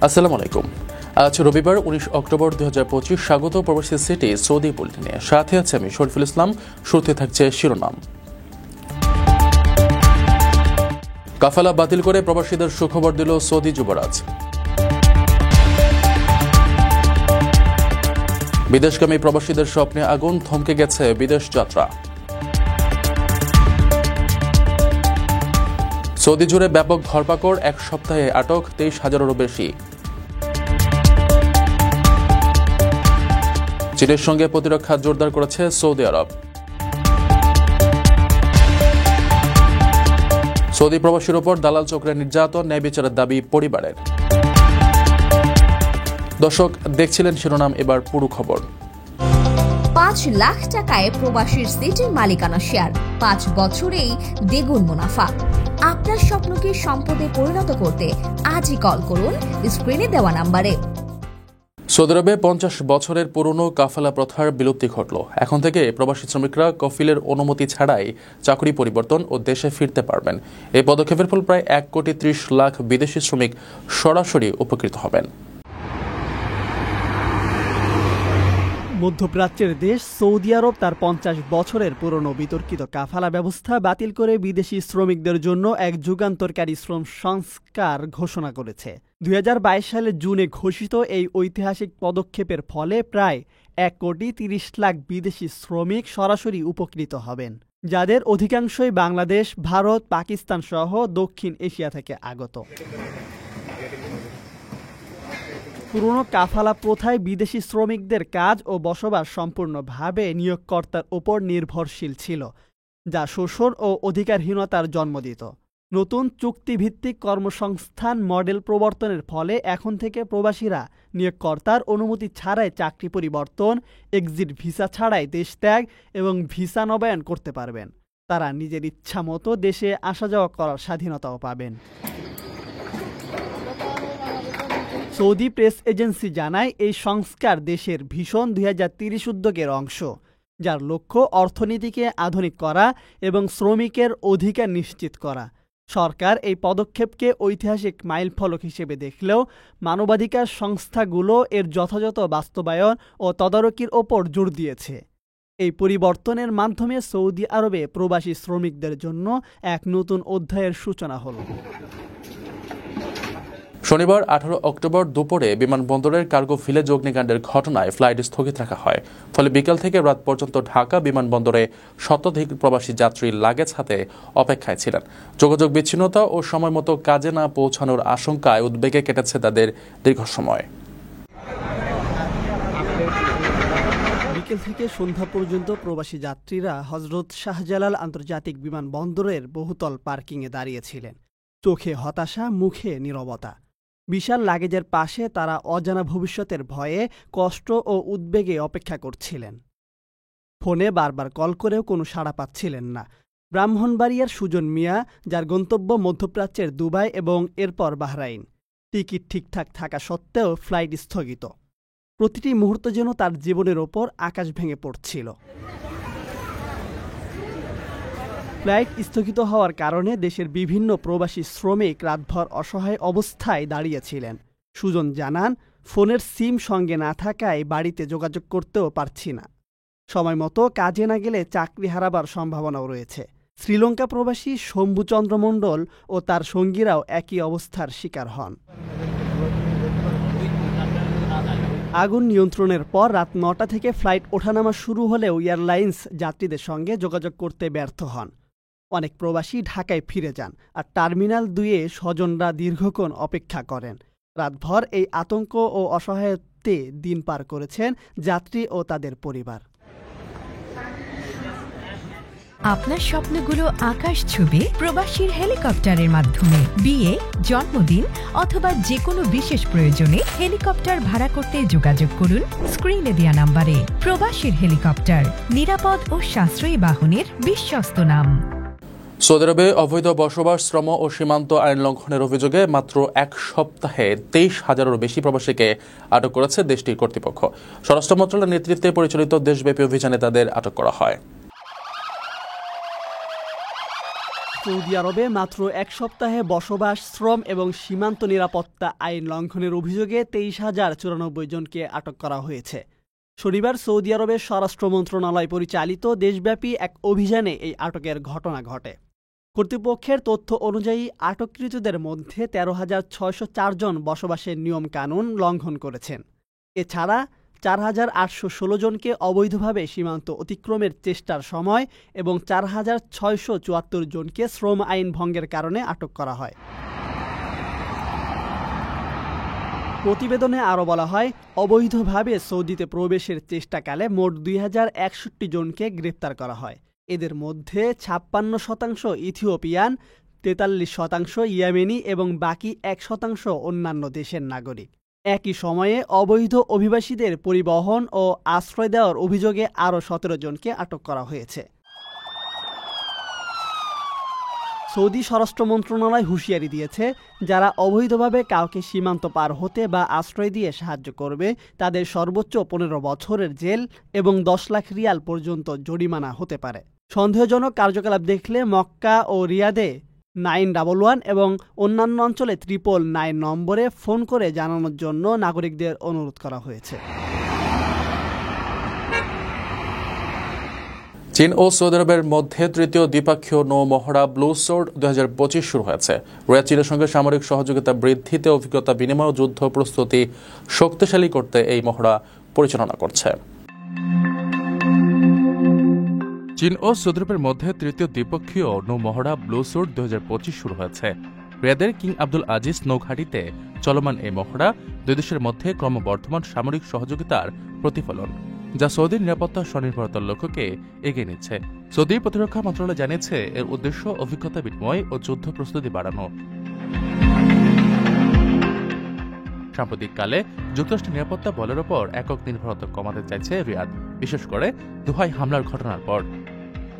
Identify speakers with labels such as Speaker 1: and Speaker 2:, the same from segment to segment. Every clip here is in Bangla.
Speaker 1: আসসালামু আলাইকুম। আজ রবিবার 19 অক্টোবর 2025। স্বাগত প্রবাসী সিটি সৌদি বুলেটিনে। সাথে আছে আমি শরীফুল ইসলাম। শুরুতে থাকছে শিরোনাম। কাফালা বাতিল করে প্রবাসীদের সুখবর দিল সৌদি যুবরাজ। বিদেশগামী প্রবাসীদের স্বপ্নে আগুন, থমকে গেছে বিদেশ যাত্রা। সৌদি জুড়ে ব্যাপক ধরপাকড়, এক সপ্তাহে আটক 23,000-এরও বেশি। চীনের সঙ্গে প্রতিরক্ষা জোরদার করেছে সৌদি আরব। সৌদি প্রবাসীর ওপর দালাল চক্রের নির্যাতন, ন্যায় বিচারের দাবি পরিবারের। দর্শক, দেখছিলেন শিরোনাম, এবার পুরো খবর।
Speaker 2: 5 লাখ টাকায় প্রবাসীর সিটির মালিকানা শেয়ার, 5 বছরেই দ্বিগুণ মুনাফা। আপনার স্বপ্নকে সম্পদে পরিণত করতে আজই কল করুন স্ক্রিনে দেওয়া নাম্বারে।
Speaker 1: সৌদি আরবে 50 বছরের পুরনো কাফালা প্রথার বিলুপ্তি ঘটল। এখন থেকে প্রবাসী শ্রমিকরা কফিলের অনুমতি ছাড়াই চাকরি পরিবর্তন ও দেশে ফিরতে পারবেন। এই পদক্ষেপের ফলে প্রায় 1,30,00,000 বিদেশি শ্রমিক সরাসরি উপকৃত হবেন।
Speaker 3: মধ্যপ্রাচ্যের দেশ সৌদি আরব তার 50 বছরের পুরনো বিতর্কিত কাফালা ব্যবস্থা বাতিল করে বিদেশি শ্রমিকদের জন্য এক যুগান্তরকারী শ্রম সংস্কার ঘোষণা করেছে। 2022 সালের জুনে ঘোষিত এই ঐতিহাসিক পদক্ষেপের ফলে প্রায় 1,30,00,000 বিদেশি শ্রমিক সরাসরি উপকৃত হবেন, যাদের অধিকাংশই বাংলাদেশ, ভারত, পাকিস্তান সহ দক্ষিণ এশিয়া থেকে আগত। পুরনো কাফালা প্রথায় বিদেশি শ্রমিকদের কাজ ও বসবাস সম্পূর্ণভাবে নিয়োগকর্তার ওপর নির্ভরশীল ছিল, যা শোষণ ও অধিকারহীনতার জন্ম দিত। নতুন চুক্তিভিত্তিক কর্মসংস্থান মডেল প্রবর্তনের ফলে এখন থেকে প্রবাসীরা নিয়োগকর্তার অনুমতি ছাড়াই চাকরি পরিবর্তন, এক্সিট ভিসা ছাড়াই দেশ ত্যাগ এবং ভিসা নবায়ন করতে পারবেন। তারা নিজের ইচ্ছা মতো দেশে আসা যাওয়া করার স্বাধীনতাও পাবেন। সৌদি প্রেস এজেন্সি জানায়, এই সংস্কার দেশের ভিশন 2030 উদ্যোগের অংশ, যার লক্ষ্য অর্থনীতিকে আধুনিক করা এবং শ্রমিকের অধিকার নিশ্চিত করা। সরকার এই পদক্ষেপকে ঐতিহাসিক মাইলফলক হিসেবে দেখলেও মানবাধিকার সংস্থাগুলো এর যথাযথ বাস্তবায়ন ও তদারকির ওপর জোর দিয়েছে। এই পরিবর্তনের মাধ্যমে সৌদি আরবে প্রবাসী শ্রমিকদের জন্য এক নতুন অধ্যায়ের সূচনা হল।
Speaker 1: শনিবার 18 অক্টোবর দুপুরে বিমানবন্দরের কার্গো ভিলেজ অগ্নিকাণ্ডের ঘটনায় ফ্লাইট স্থগিত রাখা হয়। ফলে বিকাল থেকে রাত পর্যন্ত ঢাকা বিমানবন্দরে শতাধিক প্রবাসী যাত্রী লাগেজ হাতে অপেক্ষায় ছিলেন। যোগাযোগ বিচ্ছিন্নতা ও সময়মতো কাজে না পৌঁছানোর আশঙ্কায় উদ্বেগে কেটেছে তাদের দীর্ঘ সময়।
Speaker 3: বিকেল থেকে সন্ধ্যা পর্যন্ত প্রবাসী যাত্রীরা হজরত শাহজালাল আন্তর্জাতিক বিমানবন্দরের বহুতল পার্কিংয়ে দাঁড়িয়েছিলেন। চোখে হতাশা, মুখে নীরবতা। বিশাল লাগেজের পাশে তারা অজানা ভবিষ্যতের ভয়ে, কষ্ট ও উদ্বেগে অপেক্ষা করছিলেন। ফোনে বারবার কল করেও কোনো সাড়া পাচ্ছিলেন না। ব্রাহ্মণবাড়িয়ার সুজন মিয়া, যার গন্তব্য মধ্যপ্রাচ্যের দুবাই এবং এরপর বাহরাইন, টিকিট ঠিকঠাক থাকা সত্ত্বেও ফ্লাইট স্থগিত। প্রতিটি মুহূর্ত যেন তার জীবনের ওপর আকাশ ভেঙে পড়ছিল। ফ্লাইট স্থগিত হওয়ার কারণে দেশের বিভিন্ন প্রবাসী শ্রমিক রাতভর অসহায় অবস্থায় দাঁড়িয়েছিলেন। সুজন জানান, ফোনের সিম সঙ্গে না থাকায় বাড়িতে যোগাযোগ করতেও পারছি না। সময় মতো কাজে না গেলে চাকরি হারাবার সম্ভাবনাও রয়েছে। শ্রীলঙ্কা প্রবাসী শম্ভুচন্দ্র মণ্ডল ও তার সঙ্গীরাও একই অবস্থার শিকার হন। আগুন নিয়ন্ত্রণের পর রাত 9টা থেকে ফ্লাইট ওঠানামা শুরু হলেও এয়ারলাইন্স যাত্রীদের সঙ্গে যোগাযোগ করতে ব্যর্থ হন। অনেক প্রবাসী ঢাকায় ফিরে যান, আর টার্মিনাল 2-এ স্বজনরা দীর্ঘক্ষণ অপেক্ষা করেন। রাতভর এই আতঙ্ক ও অসহায়ত্বে দিন পার করেছেন যাত্রী ও তাদের পরিবার।
Speaker 4: আপনার স্বপ্নগুলো আকাশ ছুবে প্রবাসীর হেলিকপ্টারের মাধ্যমে। বিয়ে, জন্মদিন অথবা যে কোনো বিশেষ প্রয়োজনে হেলিকপ্টার ভাড়া করতে যোগাযোগ করুন স্ক্রিনে দেয়া নাম্বারে। প্রবাসীর হেলিকপ্টার, নিরাপদ ও সাশ্রয়ী বাহনের বিশ্বস্ত নাম।
Speaker 1: সৌদি আরবে অবৈধ বসবাস, শ্রম ও সীমান্ত আইন লঙ্ঘনের অভিযোগে মাত্র এক সপ্তাহে 23,000-এরও বেশি প্রবাসীকে আটক করেছে দেশটির কর্তৃপক্ষ। স্বরাষ্ট্র মন্ত্রণালয়ের নেতৃত্বে পরিচালিত দেশব্যাপী অভিযানে তাদের আটক করা হয়।
Speaker 3: সৌদি আরবে মাত্র এক সপ্তাহে বসবাস, শ্রম এবং সীমান্ত নিরাপত্তা আইন লঙ্ঘনের অভিযোগে 23,094 জনকে আটক করা হয়েছে। শনিবার সৌদি আরবের স্বরাষ্ট্র মন্ত্রণালয় পরিচালিত দেশব্যাপী এক অভিযানে এই আটকের ঘটনা ঘটে। কর্তৃপক্ষের তথ্য অনুযায়ী আটককৃতদের মধ্যে 13,604 জন বসবাসের নিয়মকানুন লঙ্ঘন করেছেন। এছাড়া 4,816 জনকে অবৈধভাবে সীমান্ত অতিক্রমের চেষ্টার সময় এবং 4,674 জনকে শ্রম আইন ভঙ্গের কারণে আটক করা হয়। প্রতিবেদনে আরও বলা হয়, অবৈধভাবে সৌদিতে প্রবেশের চেষ্টাকালে মোট 2,061 জনকে গ্রেপ্তার করা হয়। এদের মধ্যে 56% ইথিওপিয়ান, 43% ইয়েমেনি এবং বাকি 1% অন্যান্য দেশের নাগরিক। একই সময়ে অবৈধ অভিবাসীদের পরিবহন ও আশ্রয় দেওয়ার অভিযোগে আরও 17 জনকে আটক করা হয়েছে। সৌদি স্বরাষ্ট্র মন্ত্রণালয় হুঁশিয়ারি দিয়েছে, যারা অবৈধভাবে কাউকে সীমান্ত পার হতে বা আশ্রয় দিয়ে সাহায্য করবে তাদের সর্বোচ্চ 15 বছরের জেল এবং 10 লাখ রিয়াল পর্যন্ত জরিমানা হতে পারে। সন্দেহজনক কার্যকলাপ দেখলে মক্কা ও রিয়াদে 911 এবং অন্যান্য অঞ্চলে 999 নম্বরে ফোন করে জানানোর জন্য নাগরিকদের অনুরোধ করা হয়েছে।
Speaker 1: চীন ও সৌদি আরবের মধ্যে তৃতীয় দ্বিপক্ষীয় নৌ মহড়া ব্লু সোর্ড 2025 শুরু হয়েছে। রিয়াদ চীনের সঙ্গে সামরিক সহযোগিতা বৃদ্ধিতে, অভিজ্ঞতা বিনিময় ও যুদ্ধ প্রস্তুতি শক্তিশালী করতে এই মহড়া পরিচালনা করছে। চীন ও সৌদি আরবের মধ্যে তৃতীয় দ্বিপক্ষীয় নৌ মহড়া ব্লু সোর্ড 2025 শুরু হয়েছে। রিয়াদের কিং আব্দুল আজিজ নৌঘাটিতে চলমান এই মহড়া দুই দেশের মধ্যে ক্রমবর্ধমান সামরিক সহযোগিতার প্রতিফলন, যা সৌদির নিরাপত্তা স্বনির্ভরতার লক্ষ্যকে এগিয়ে নিচ্ছে। সৌদি প্রতিরক্ষা মন্ত্রণালয় জানিয়েছে, এর উদ্দেশ্য অভিজ্ঞতা বিনিময় ও যুদ্ধ প্রস্তুতি বাড়ানো। সাম্প্রতিককালে যুক্তরাষ্ট্রের নিরাপত্তা বলের ওপর একক নির্ভরতা কমাতে চাইছে রিয়াদ, বিশেষ করে দোহায় হামলার ঘটনার পর।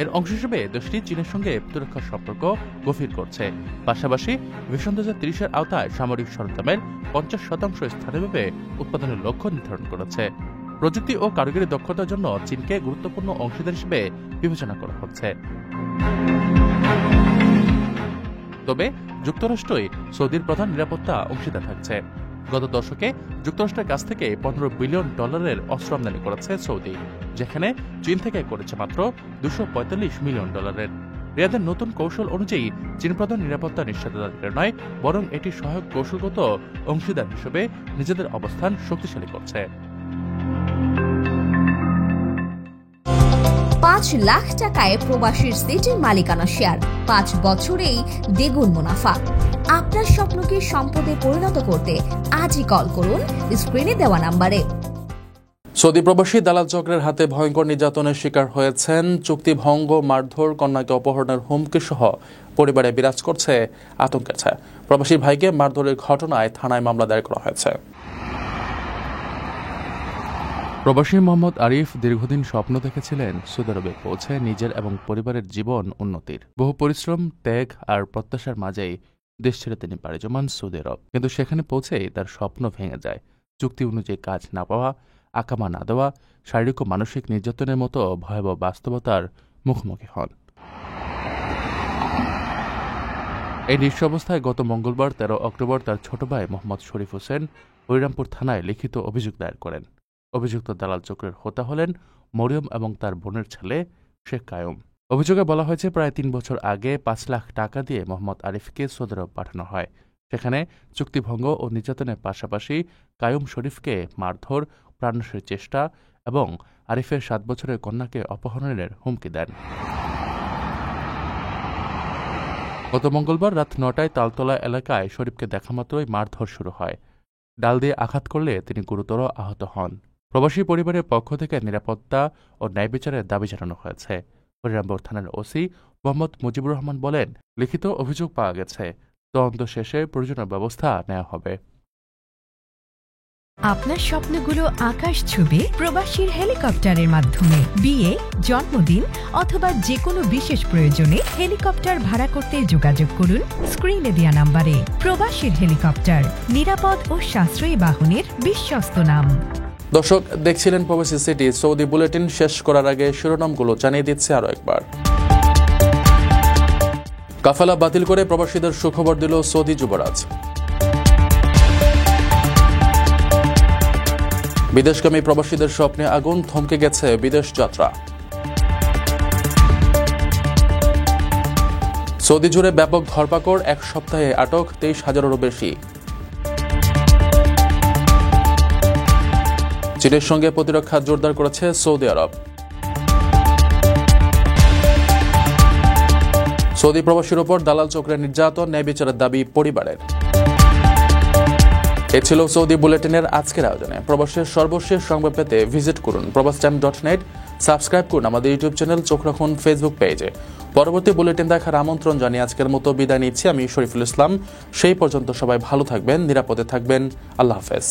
Speaker 1: এর অংশ হিসেবে দেশটি চীনের সঙ্গে প্রতিরক্ষা সম্পর্ক গভীর করছে। পাশাপাশি ভিশন 2030-এর আওতায় সামরিক সরঞ্জামের 50% স্থানীয়ভাবে উৎপাদনের লক্ষ্য নির্ধারণ করেছে। প্রযুক্তি ও কারিগরি দক্ষতার জন্য চীনকে গুরুত্বপূর্ণ অংশীদার হিসেবে বিবেচনা করা হচ্ছে। তবে যুক্তরাষ্ট্রই সৌদির প্রধান নিরাপত্তা অংশীদার থাকছে। গত দশকে যুক্তরাষ্ট্রের কাছ থেকে $15 বিলিয়ন অস্ত্র আমদানি করেছে সৌদি, যেখানে চীন থেকে করেছে মাত্র $245 মিলিয়ন। রিয়াদের নতুন কৌশল অনুযায়ী চীন প্রধান নিরাপত্তা নিশ্চয়তা নয়, বরং এটি সহায়ক কৌশলগত অংশীদার হিসেবে নিজেদের অবস্থান শক্তিশালী করছে।
Speaker 2: 5 লাখ টাকায় প্রবাসীর সিটির মালিকানা শেয়ার, 5 বছরেই দ্বিগুণ মুনাফা। আপনার স্বপ্নকে সম্পদে পরিণত করতে আজই কল করুন স্ক্রিনে দেওয়া নম্বরে।
Speaker 1: সৌদি প্রবাসী দালাল চক্রের হাতে ভয়ঙ্কর নির্যাতনের শিকার হয়েছেন। চুক্তিভঙ্গ, মারধর, কন্যাকে অপহরণের হুমকি সহ পরিবারে বিরাজ করছে আতঙ্কের ছায়া। প্রবাসী ভাইকে মারধরের ঘটনায় থানায় মামলা দায়ের করা হয়েছে। প্রবাসী মোহাম্মদ আরিফ দীর্ঘদিন স্বপ্ন দেখেছিলেন সৌদি আরবে পৌঁছে নিজের এবং পরিবারের জীবন উন্নতির। বহু পরিশ্রম, ত্যাগ আর প্রত্যাশার মাঝেই দেশ ছেড়ে তিনি পাড়ি জমান সৌদি আরব। কিন্তু সেখানে পৌঁছেই তার স্বপ্ন ভেঙে যায়। চুক্তি অনুযায়ী কাজ না পাওয়া, আকামা না দেওয়া, শারীরিক ও মানসিক নির্যাতনের মতো ভয়াবহ বাস্তবতার মুখোমুখি হন। এই নিঃস্ব অবস্থায় গত মঙ্গলবার 13 অক্টোবর তার ছোট ভাই মোহাম্মদ শরীফ হোসেন হরিরামপুর থানায় লিখিত অভিযোগ দায়ের করেন। অভিযুক্ত দালাল চক্রের হোতা হলেন মরিয়ম এবং তার বোনের ছেলে শেখ কায়ুম। অভিযোগে বলা হয়েছে, প্রায় 3 বছর আগে 5 লাখ টাকা দিয়ে মোহাম্মদ আরিফকে সৌদি আরব পাঠানো হয়। সেখানে চুক্তিভঙ্গ ও নির্যাতনের পাশাপাশি কায়ুম শরীফকে মারধর, প্রাণনাশের চেষ্টা এবং আরিফের 7 বছরের কন্যাকে অপহরণের হুমকি দেন। গত মঙ্গলবার রাত 9টায় তালতলা এলাকায় শরীফকে দেখামাত্রই মারধর শুরু হয়। ডাল দিয়ে আঘাত করলে তিনি গুরুতর আহত হন। প্রবাসী পরিবারের পক্ষ থেকে নিরাপত্তা ও ন্যায় বিচারের দাবি জানানো হয়েছে। হরিরামপুর থানার ওসি মোহাম্মদ মুজিবুর রহমান বলেন, লিখিত অভিযোগ পাওয়া গেছে, তদন্ত শেষে প্রয়োজনীয় ব্যবস্থা নেওয়া হবে।
Speaker 4: আপনার স্বপ্নগুলো আকাশ ছুবে প্রবাসীর হেলিকপ্টারের মাধ্যমে। বিয়ে, জন্মদিন অথবা যে কোনো বিশেষ প্রয়োজনে হেলিকপ্টার ভাড়া করতে যোগাযোগ করুন স্ক্রিনে দেওয়া নম্বরে। প্রবাসীর হেলিকপ্টার, নিরাপদ ও সাশ্রয়ী বাহনের বিশ্বস্ত নাম।
Speaker 1: দর্শক, দেখছিলেন প্রবাসী সিটি। সৌদি বুলেটিন শেষ করার আগে শিরোনামগুলো জানিয়ে দিচ্ছে আরও একবার। কাফেলা বাতিল করে প্রবাসীদের সুখবর দিল সৌদি যুবরাজ। বিদেশগামী প্রবাসীদের স্বপ্নে আগুন, থমকে গেছে বিদেশ যাত্রা। সৌদি জুড়ে ব্যাপক ধরপাকড়, এক সপ্তাহে আটক 23,000-এরও বেশি। চীনের সঙ্গে প্রতিরক্ষা জোরদার করেছে সৌদি আরব। সৌদি প্রবাসীর ওপর দালাল চক্রের নির্যাতন, ন্যায় বিচারের দাবি পরিবারের। এ ছিল সৌদি বুলেটিনের আজকের আয়োজনে। প্রবাসের সর্বশেষ সংবাদ পেতে ভিজিট করুন probastotime.net, সাবস্ক্রাইব করুন আমাদের ইউটিউব চ্যানেল, চোখ রাখুন ফেসবুক পেজে। পরবর্তী বুলেটিন দেখার আমন্ত্রণ জানিয়ে আজকের মতো বিদায় নিচ্ছি আমি শরীফুল ইসলাম। সেই পর্যন্ত সবাই ভালো থাকবেন, নিরাপদে থাকবেন। আল্লাহ হাফেজ।